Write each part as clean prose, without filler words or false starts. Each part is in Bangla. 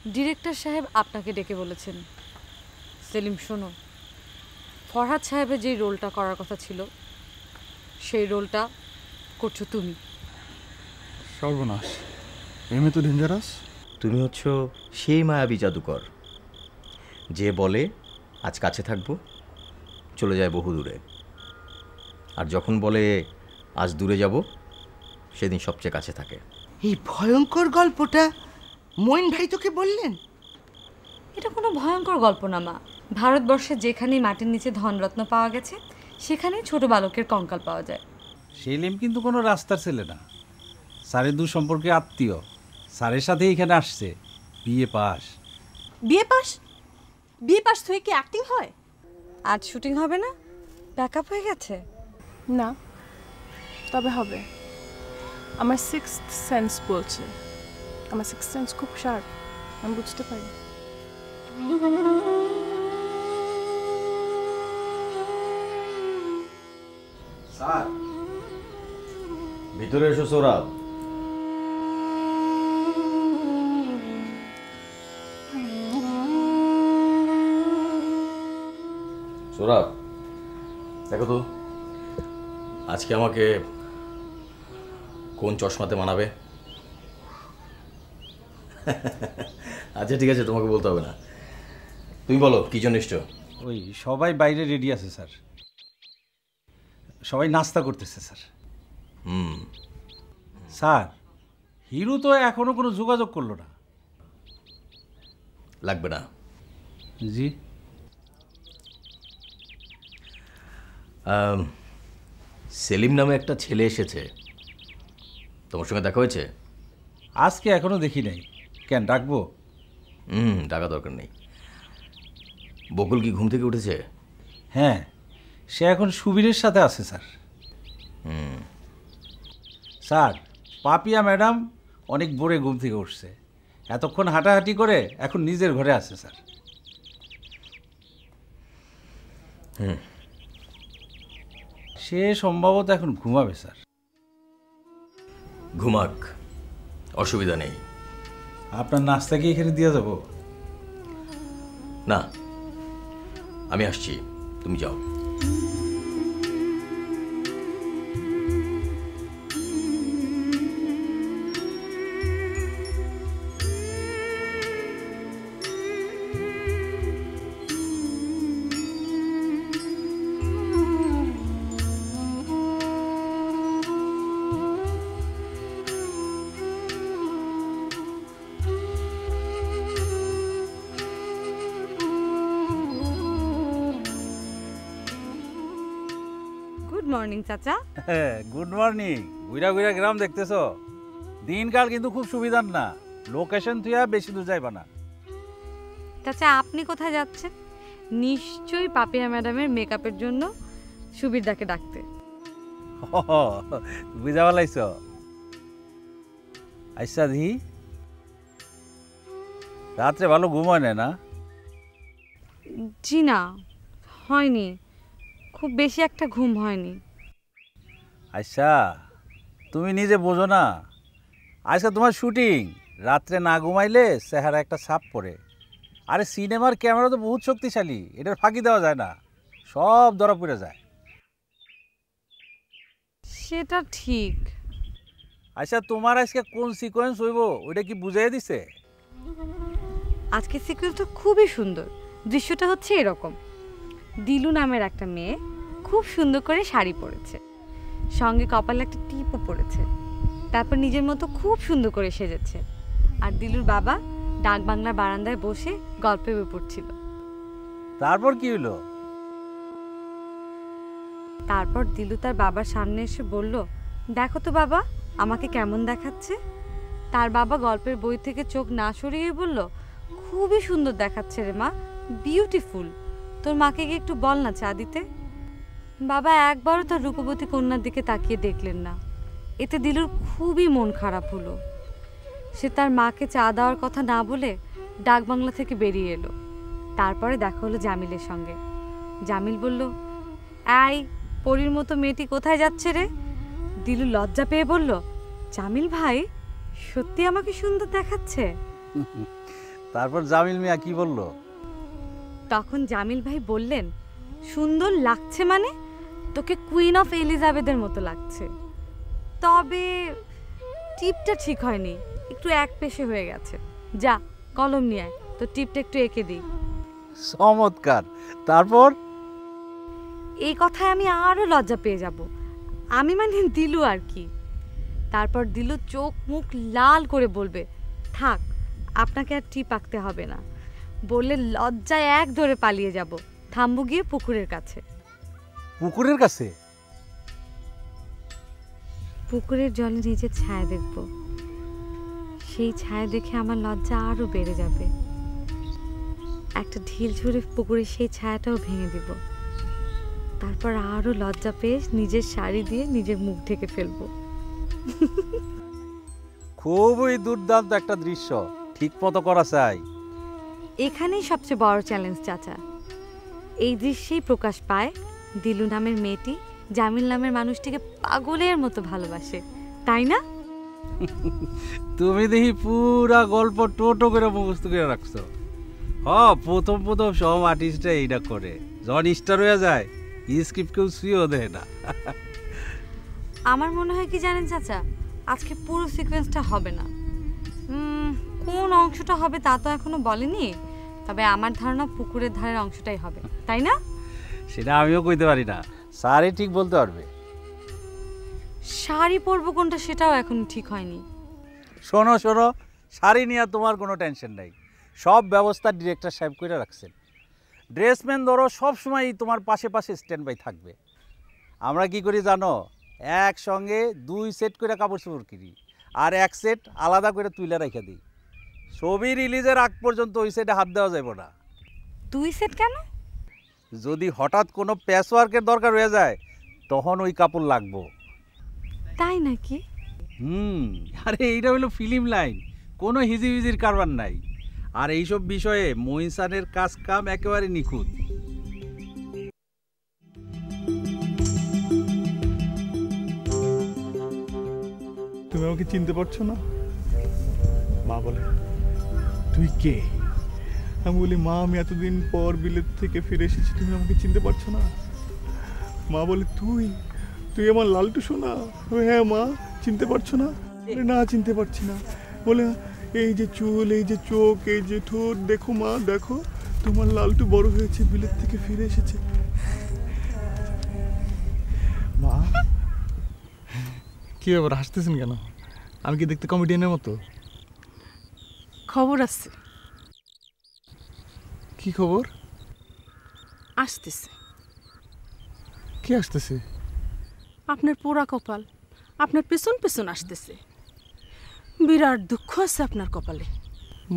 ডিরেক্টর সাহেব আপনাকে ডেকে বলেছেন। সেলিম শোনো, ফরহাদ সাহেবের যেই রোলটা করার কথা ছিল সেই রোলটা করছো তুমি। সর্বনাশ, এমনি তো ডেঞ্জারাস। তুমি হচ্ছ সেই মায়াবী জাদুকর যে বলে আজ কাছে থাকবো, চলে যায় বহু দূরে, আর যখন বলে আজ দূরে যাব সেদিন সবচেয়ে কাছে থাকে। এই ভয়ঙ্কর গল্পটা মঈন ভাই তোকে বললেন? এটা কোনো ভয়ঙ্কর গল্প না মা। ভারতবর্ষে যেখানেই মাটির নিচে ধনরত্ন পাওয়া গেছে সেখানেই ছোট বালকের কঙ্কাল পাওয়া যায়। সেলিম কিন্তু কোনো রাস্তার ছেলে না, স্যারের দূর সম্পর্কে আত্মীয়। স্যারের সাথে এখানে আসছে, BA pass. BA pass? BA pass হয়ে কি অ্যাক্টিং হয়? আজ শুটিং হবে না? প্যাকআপ হয়ে গেছে? না, তবে হবে। আমার সিক্সথ সেন্স বলছে, আমার সিক্সথ সেন্স খুব শার্প, আমি বুঝতে পারি। স্যার ভিতরে এসো। সোহরাব, সোহরাব দেখো তো আজকে আমাকে কোন চশমাতে মানাবে? আচ্ছা ঠিক আছে, তোমাকে বলতে হবে না, তুমি বলো কি জন্য এসছো? ওই সবাই বাইরে রেডি আছে স্যার, সবাই নাস্তা করতেছে স্যার। স্যার হিরু তো এখনো কোনো যোগাযোগ করলো না। লাগবে না। জি সেলিম নামে একটা ছেলে এসেছে, তোমার সঙ্গে দেখা হয়েছে? আজকে এখনো দেখি নাই। কেন ডাকবো? ডাকা দরকার নেই। বকুল কি ঘুম থেকে উঠেছে? হ্যাঁ, সে এখন সুবীরের সাথে আছে স্যার। স্যার পাপিয়া ম্যাডাম অনেক ভোরে ঘুম থেকে উঠছে, এতক্ষণ হাঁটাহাঁটি করে এখন নিজের ঘরে আছে স্যার। সে সম্ভবত এখন ঘুমাবে স্যার। ঘুমাক, অসুবিধা নেই। আপনার নাস্তা কি এখানে দিয়ে যাব? না, আমি আসছি, তুমি যাও। গুড মর্নিং চাচা। Good morning. ঘুরা ঘুরা গ্রাম দেখতেছ? দিনকাল কিন্তু খুব সুবিধার না, লোকেশন তুইয়া বেশি দূর যাইবা না। চাচা আপনি কোথায় যাচ্ছেন? নিশ্চয়ই পাপিয়া ম্যাডামের মেকআপের জন্য সুবীরদাকে ডাকতে। তুমি যাওয়া লাইছ? আচ্ছা দি, রাত্রে ভালো ঘুম হয় না? জি না, হয়নি, খুব বেশি একটা ঘুম হয়নি। আচ্ছা তুমি নিজে বোঝো না, আজকে তোমার শুটিং, রাত্রে না ঘুমাইলে চেহারা একটা ছাপ পড়ে। আরে সিনেমার ক্যামেরা তো বহুত শক্তিশালী, এটার ফাঁকি দেওয়া যায় না, সব ধরা পড়ে যায়। সেটা ঠিক। আচ্ছা তোমার আজকে কোন সিকোয়েন্স হইব ওইটা কি বুঝাই দিছে? আজকে সিকুয়েন্সটা খুবই সুন্দর। দৃশ্যটা হচ্ছে এরকম, দিলু নামের একটা মেয়ে খুব সুন্দর করে শাড়ি পরেছে, সঙ্গে কপালে একটা টিপও পরেছে, তারপর নিজের মতো খুব সুন্দর করে সেজেছে, আর দিলুর বাবা ডাক বাংলার বারান্দায় বসে গল্পে বই পড়ছিল। তারপর কি হলো? তারপর দিলু তার বাবার সামনে এসে বলল, দেখো তো বাবা আমাকে কেমন দেখাচ্ছে। তার বাবা গল্পের বই থেকে চোখ না সরিয়ে বলল, খুবই সুন্দর দেখাচ্ছে রে মা, বিউটিফুল। তোর মাকে গিয়ে একটু বল না চা দিতে। বাবা একবারও তার রূপবতী কন্যার দিকে তাকিয়ে দেখলেন না। এতে দিলুর খুবই মন খারাপ হলো। সে তার মাকে চা দেওয়ার কথা না বলে ডাক বাংলা থেকে বেরিয়ে এলো। তারপরে দেখা হলো জামিলের সঙ্গে। জামিল বলল, এই পরীর মতো মেয়েটি কোথায় যাচ্ছে রে? দিলু লজ্জা পেয়ে বলল, জামিল ভাই সত্যি আমাকে সুন্দর দেখাচ্ছে? তারপর জামিল মিয়া কি বলল? তখন জামিল ভাই বললেন, সুন্দর লাগছে মানে? তোকে কুইন অফ এলিজাবেথের মতো লাগছে, তবে টিপটা ঠিক হয়নি, একটু এক পেশে হয়ে গেছে। যা কলম নিয়ে আয়, তো টিপটা একটু এঁকে দিই। চমৎকার। তারপর? এই কথায় আমি আরো লজ্জা পেয়ে যাব, আমি মানে দিলু আর কি। তারপর দিলু চোখ মুখ লাল করে বলবে, থাক আপনাকে আর টিপ আঁকতে হবে না, বললে লজ্জায় এক ধরে পালিয়ে যাব, থামবো গিয়ে পুকুরের কাছে। পুকুরের কাছে? পুকুরের জলে নিজের ছায়া দেখব, সেই ছায়া দেখে আমার লজ্জা আরো বেড়ে যাবে। একটা ঢিল ছুঁড়ে পুকুরের সেই ছায়াটাও ভেঙে দিব, তারপর আরো লজ্জা পেয়ে নিজের শাড়ি দিয়ে নিজের মুখ ঢেকে ফেলবো। খুবই দুর্দান্ত একটা দৃশ্য, ঠিক মতো করা চাই। এখানেই সবচেয়ে বড় চ্যালেঞ্জ চাচা। এই দৃশ্যেই প্রকাশ পায় দিলু নামের মেয়েটি জামিল নামের মানুষটিকে পাগলের মতো ভালোবাসে, তাই না? তুমি দেখি পুরা গল্প টোটো করে মুখস্থ করে রাখছো। প্রথম প্রথম সব আর্টিস্টরা এইটা করে, যখন স্টার হয়ে যায় স্ক্রিপ্ট কেউ শুয়েও দেয় না। আমার মনে হয় কি জানেন চাচা, আজকে পুরো সিকোয়েন্সটা হবে না। কোন অংশটা হবে তা তো এখনো বলেনি, তবে আমার ধারণা পুকুরের ধারের অংশটাই হবে, তাই না? সেটা আমিও কইতে পারি না, স্যারই ঠিক বলতে পারবে। শাড়ি পরবো কোনটা সেটাও এখন ঠিক হয়নি। শোনো শোনো, শাড়ি নিয়ে তোমার কোনো টেনশন নাই, সব ব্যবস্থা ডিরেক্টর সাহেব করে রাখছেন। ড্রেসম্যান ধরো সবসময় তোমার পাশে পাশে স্ট্যান্ড বাই থাকবে। আমরা কি করি জানো, একসঙ্গে 2 সেট করে কাপড় চোপড় কিনি, আর 1 সেট আলাদা করে তুলে রেখে দিই। ছবি রিলিজের আগ পর্যন্ত ওই সেটে হাত দেওয়া যাবে না। 2 সেট কেন? যদি হঠাৎ কোনো প্যাচওয়ার্কের দরকার হয়ে যায় তখন ওই কাপড় লাগবো। তাই নাকি? আরে এইটা হলো ফিল্ম লাইন, কোনো হিজিবিজির কারবার নাই। আর এইসব বিষয়ে মহিসানের কাজ কাম একেবারে নিখুঁত। তুমি আমাকে চিনতে পারছো না? মা বলে, তুই কে? আমি বলি, মা আমি এতদিন পর বিলেত থেকে ফিরে এসেছি, তুমি আমাকে চিনতে পারছো না? মা বলে, তুই তুই আমার লালটু সোনা? হ্যাঁ মা, চিনতে পারছো না? না চিনতে পারছি না। বলে, এই যে চুল, এই যে চোখ, এই যে ঠোঁট, দেখো মা দেখো, তোমার লালটু বড় হয়েছে, বিলেত থেকে ফিরে এসেছে। মা কি ব্যাপার, হাসতেছেন কেন? আমি কি দেখতে কমেডিয়ানের মতো? খবর আছে। কি খবর? আসতেছে। কি আসতেছে? আপনার পোড়া কপাল আপনার পেছন পেছন আসতেছে। বিরাট দুঃখ আছে আপনার কপালে।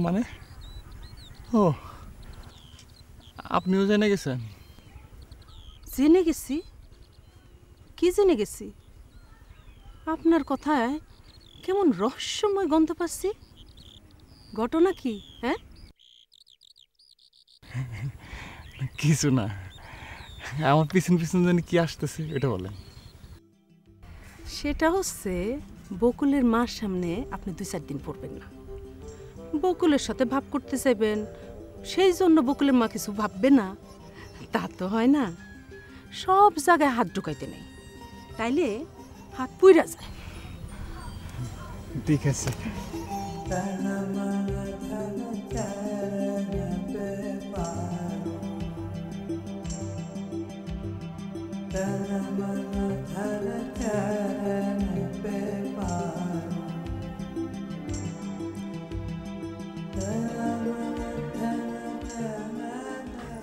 মানে? ও, আপনিও জেনে গেছেন? জেনে গেছি? কি জেনে গেছি? আপনার কথায় কেমন রহস্যময় গন্ধ পাচ্ছি। ঘটনা কি? হ্যাঁ, কিছু না, আমার পিছন পিছন জানি কি আসতেছে, এটা বলেন। সেটা হচ্ছে বকুলের মার সামনে আপনি 2-4 দিন পড়বেন না। বকুলের সাথে ভাব করতে চাইবেন, সেই জন্য বকুলের মা কিছু ভাববে না, তা তো হয় না। সব জায়গায় হাত ঢুকাইতে নেই, তাইলে হাত পুইরা যায়। ঠিক আছে।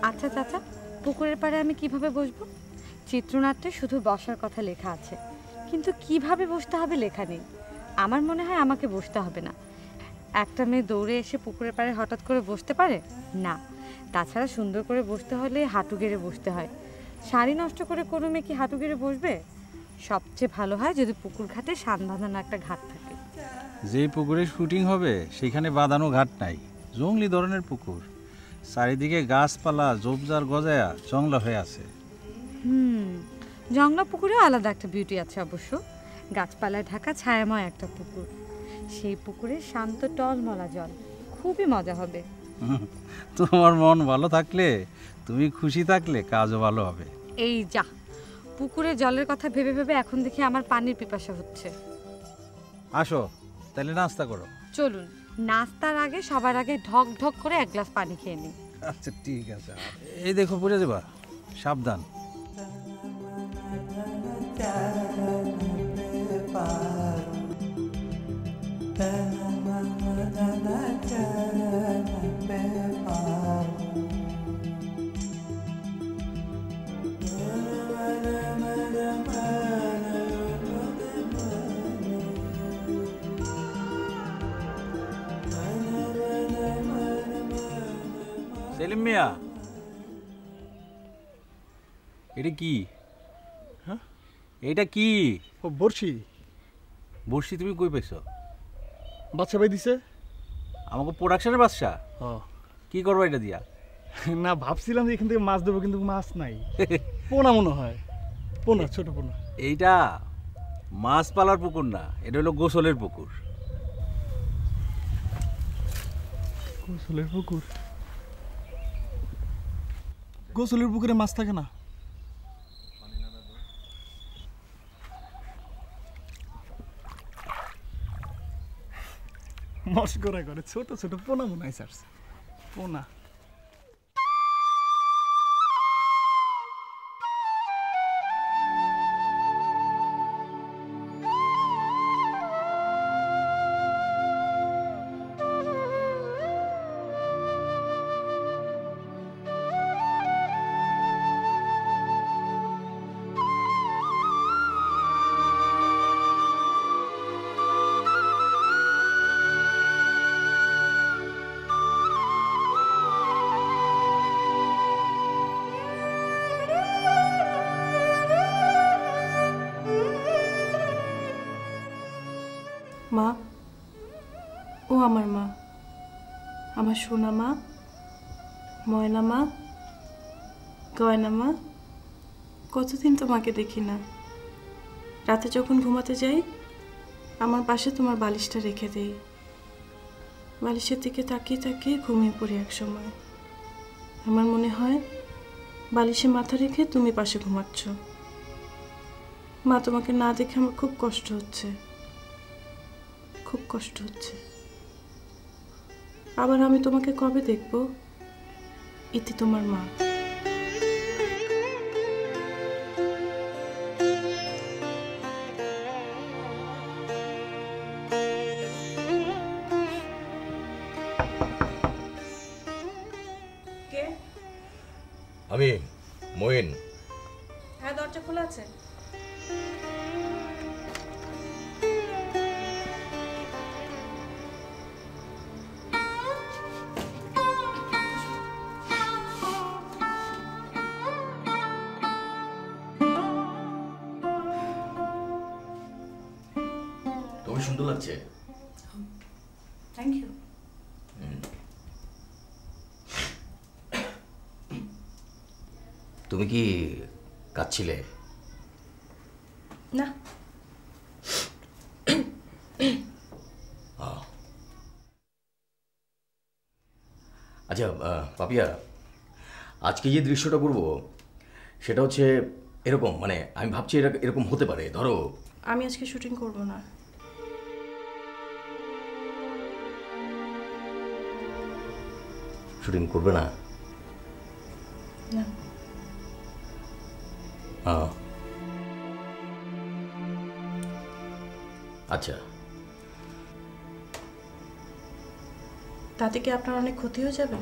আচ্ছা চাচা, পুকুরের পাড়ে আমি কিভাবে বসবো? চিত্রনাট্যে শুধু বসার কথা লেখা আছে, কিন্তু কিভাবে বসতে হবে লেখা নেই। আমার মনে হয় আমাকে বসতে হবে না। একটা মেয়ে দৌড়ে এসে পুকুরের পাড়ে হঠাৎ করে বসতে পারে না। তাছাড়া সুন্দর করে বসতে হলে হাঁটু গেড়ে বসতে হয়। শাড়ি নষ্ট করে কোনো মেয়ে কি হাঁটু গেড়ে বসবে? সবচেয়ে ভালো হয় যদি পুকুর ঘাটে শান বাঁধানো একটা ঘাট থাকে। যেই পুকুরে শুটিং হবে সেখানে বাঁধানো ঘাট নাই, জঙ্গলি ধরনের পুকুর, চারিদিকে গাছপালা ঝোপঝাড় গজায়া জংলা হয়ে আছে। জংলা পুকুরেও আলাদা একটা বিউটি আছে অবশ্য। গাছপালায় ঢাকা ছায়াময় একটা পুকুর, সেই পুকুরে শান্ত টলমলা জল, খুবই মজা হবে। তোমার মন ভালো থাকলে, তুমি খুশি থাকলে কাজও ভালো হবে। এই যা, পুকুরে জলের কথা ভেবে ভেবে এখন দেখি আমার পানির পিপাসা হচ্ছে। আসো তাহলে নাস্তা করো। চলুন, নাস্তার আগে সবার আগে ঢক ঢক করে এক গ্লাস পানি খেয়ে নিই। আচ্ছা ঠিক আছে। এই দেখো পড়ে যাবা, সাবধান। সেলিম মিয়া, এটা কি? হ্যাঁ? এইটা কি? ও বর্ষি। বর্ষি তুমি কই পাইছো? বাচ্চা ভাই দিছে। আমাকে প্রোডাকশনের বাদশা? কি করবো এটা দিয়া? না, ভাবছিলাম যে এখান থেকে মাছ দেবো, কিন্তু মাছ নাই। পোনা মনে হয়, পোনা, ছোট পোনা। এইটা মাছ পালার পুকুর না, এটা হলো গোসলের পুকুর। গোসলের পুকুর? গোসলের পুকুরে মাছ থাকে না? মস্করা করে, ছোট ছোট পোনা মনে হয় ছাড়ছে, পোনা। মা, ও আমার মা, আমার সোনা মা, ময়না মা, গয়না মা, কতদিন তোমাকে দেখি না। রাতে যখন ঘুমাতে যাই আমার পাশে তোমার বালিশটা রেখে দেই, বালিশের দিকে তাকিয়ে তাকিয়ে ঘুমিয়ে পড়ি। এক সময় আমার মনে হয় বালিশে মাথা রেখে তুমি পাশে ঘুমাচ্ছ। মা, তোমাকে না দেখে আমার খুব কষ্ট হচ্ছে, খুব কষ্ট হচ্ছে। আবার আমি তোমাকে কবে দেখব? ইতি, তোমার মা। কে? আমি মইন। হ্যাঁ, দরজা খোলা আছে। তোমাকে সুন্দর লাগছে। Thank you. তুমি কি কাঁদছিলে? না। আচ্ছা পাপিয়া, আজকে যে দৃশ্যটা করব সেটা হচ্ছে এরকম, মানে আমি ভাবছি এরকম হতে পারে। ধরো আমি আজকে শুটিং করব না। শুটিং করবে না? না। আচ্ছা, তাতে কি আপনার অনেক ক্ষতি হয়ে যাবে?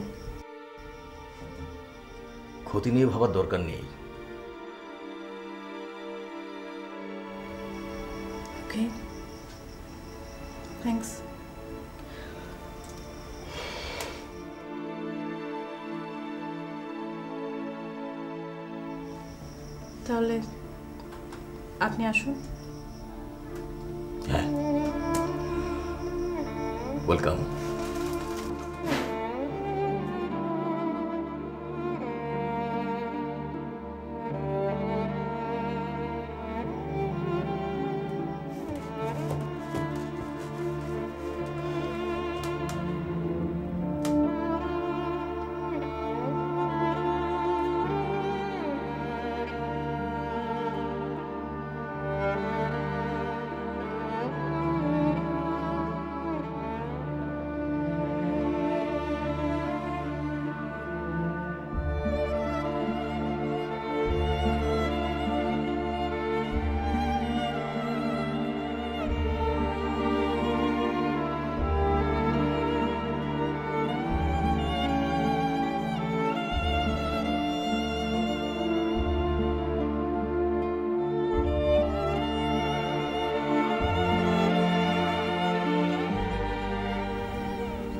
ক্ষতি নিয়ে ভাবার দরকার নেই। ওকে, থ্যাঙ্কস। তাহলে আপনি আসুন। হ্যাঁ, ওয়েলকাম।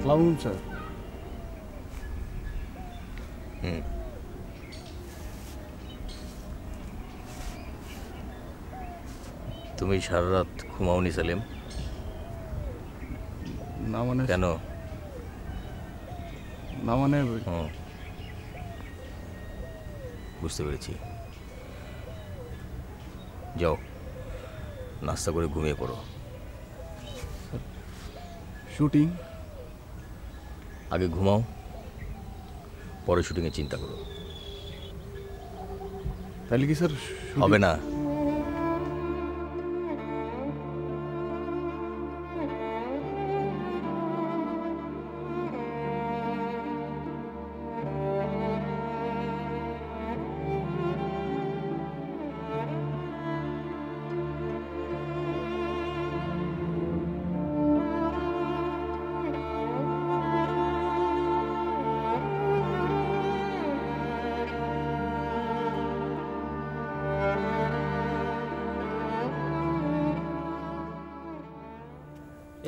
আসসালামু স্যার। তুমি সারা রাত ঘুমাওনি সেলিম? না মানে কেন? না মানে বুঝতে পেরেছি। যাও নাস্তা করে ঘুমিয়ে পড়ো। শুটিং আগে ঘুমাও, পরে শুটিংয়ে চিন্তা করো। তাহলে কি স্যার হবে না।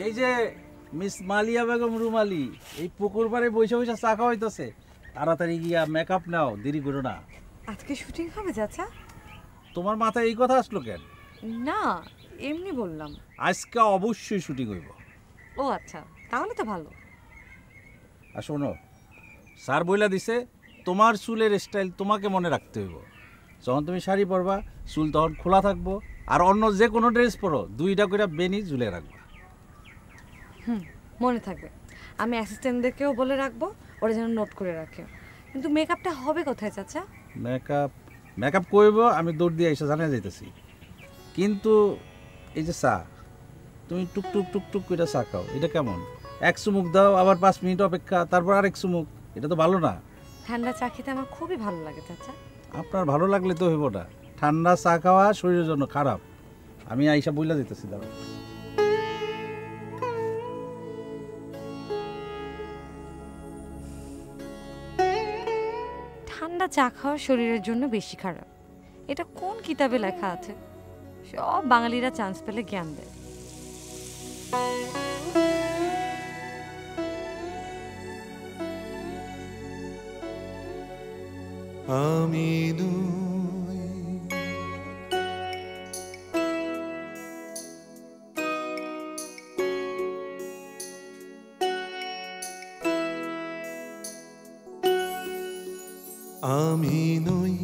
এই যে মিস মালিয়া বেগম রুমালি, এই পুকুর পাড়ে বসে বসে চা খাওয়াইতেছে। তাড়াতাড়ি গিয়া মেকআপ নাও, দেরি করো না। আজকে শুটিং হবে চাচা? তোমার মাথায় এই কথা আসলো কেন? না, এমনি বললাম। আজকে অবশ্যই শুটিং হইব। ও আচ্ছা, তাহলে তো ভালো। আর শোনো, স্যার বইলা দিছে তোমার চুলের স্টাইল তোমাকে মনে রাখতে হইব। যখন তুমি শাড়ি পরবা চুল তখন খোলা থাকবো, আর অন্য যে কোনো ড্রেস পরো 2টা করে বেনি ঝুলে রাখবা। মনে থাকবে। আমি অ্যাসিস্ট্যান্টদেরকেও বলে রাখবো, ওরা যেন নোট করে রাখে। কিন্তু মেকআপটা হবে কোথায় চাচা? মেকআপ করব আমি দৌড় দিয়ে এসে জানিয়ে যাইতেছি। কিন্তু এই যে চা, তুমি টুকটুক টুকটুক করে চা খাও, এটা কেমন? এক চুমুক দাও, আবার 5 মিনিট অপেক্ষা, তারপর আরেক চুমুক, এটা তো ভালো না। ঠান্ডা চা খেতে আমার খুবই ভালো লাগে চাচা। আপনার ভালো লাগলে তো হইব না, ঠান্ডা চা খাওয়া শরীরের জন্য খারাপ। আমি আইসা বইলা দিতেছি, দাঁড়াও। ঠান্ডা চা খাওয়া শরীরের জন্য বেশি খারাপ, এটা কোন কিতাবে লেখা আছে? সব বাঙালিরা চান্স পেলে জ্ঞান দেয়। আমি আমি নই,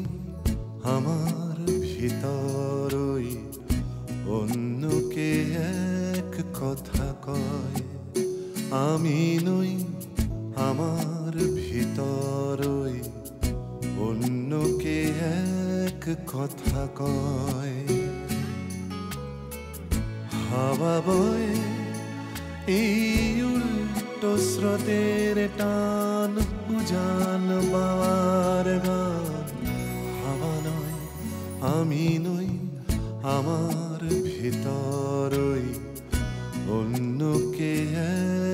আমার ভিতরই অন্যকে এক কথা কয়। আমি নই, আমার ভিতরই অন্যকে এক কথা কয়। হাওয়া বয় এই উল্টো স্রোতের টান, উজান বাওয়ার গান। হাওয়া নয়, আমি নই, আমার ভিতরই অন্যকে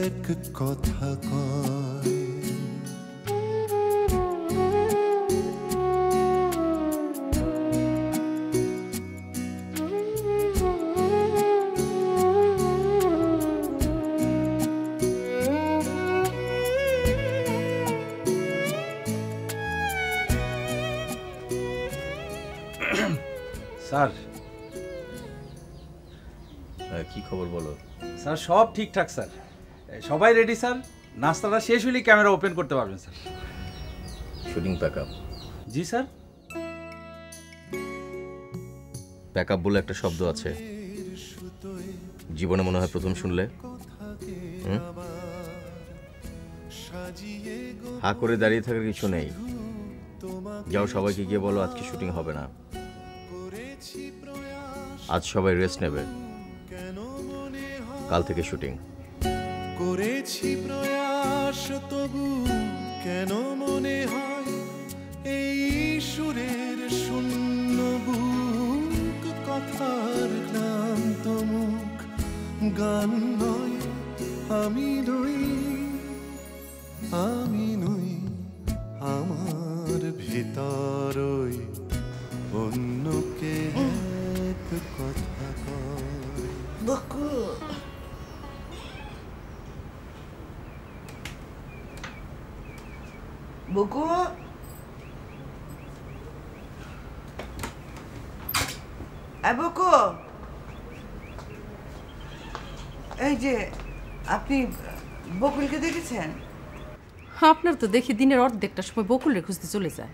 এক কথা কয়। স্যার, কি খবর বলো? স্যার সব ঠিকঠাক স্যার, সবাই রেডি স্যার। নাস্তাটা শেষ হলেই ক্যামেরা ওপেন করতে পারবেন স্যার। Shooting pack up? জি স্যার। প্যাকআপ বলে একটা শব্দ আছে, জীবনে মনে হয় প্রথম শুনলে? হা করে দাঁড়িয়ে থাকার কিছু নেই, যাও সবাইকে গিয়ে বলো আজকে শুটিং হবে না, আজ সবাই রেস্ট নেবে, কাল থেকে শুটিং। করেছি প্রয়াস তবু কেন মনে হয় এই সুরের শূন্য বুক, কথার ক্লান্ত মুখ, গান নয়, আমি নই, আমি নই, আমার ভিতরই অন্যকে এক কথা কয়। বকু, বকু, এই যে আপনি বকুলকে দেখেছেন? আপনার তো দেখি দিনের অর্ধেকটা সময় বকুলের খুঁজতে চলে যায়।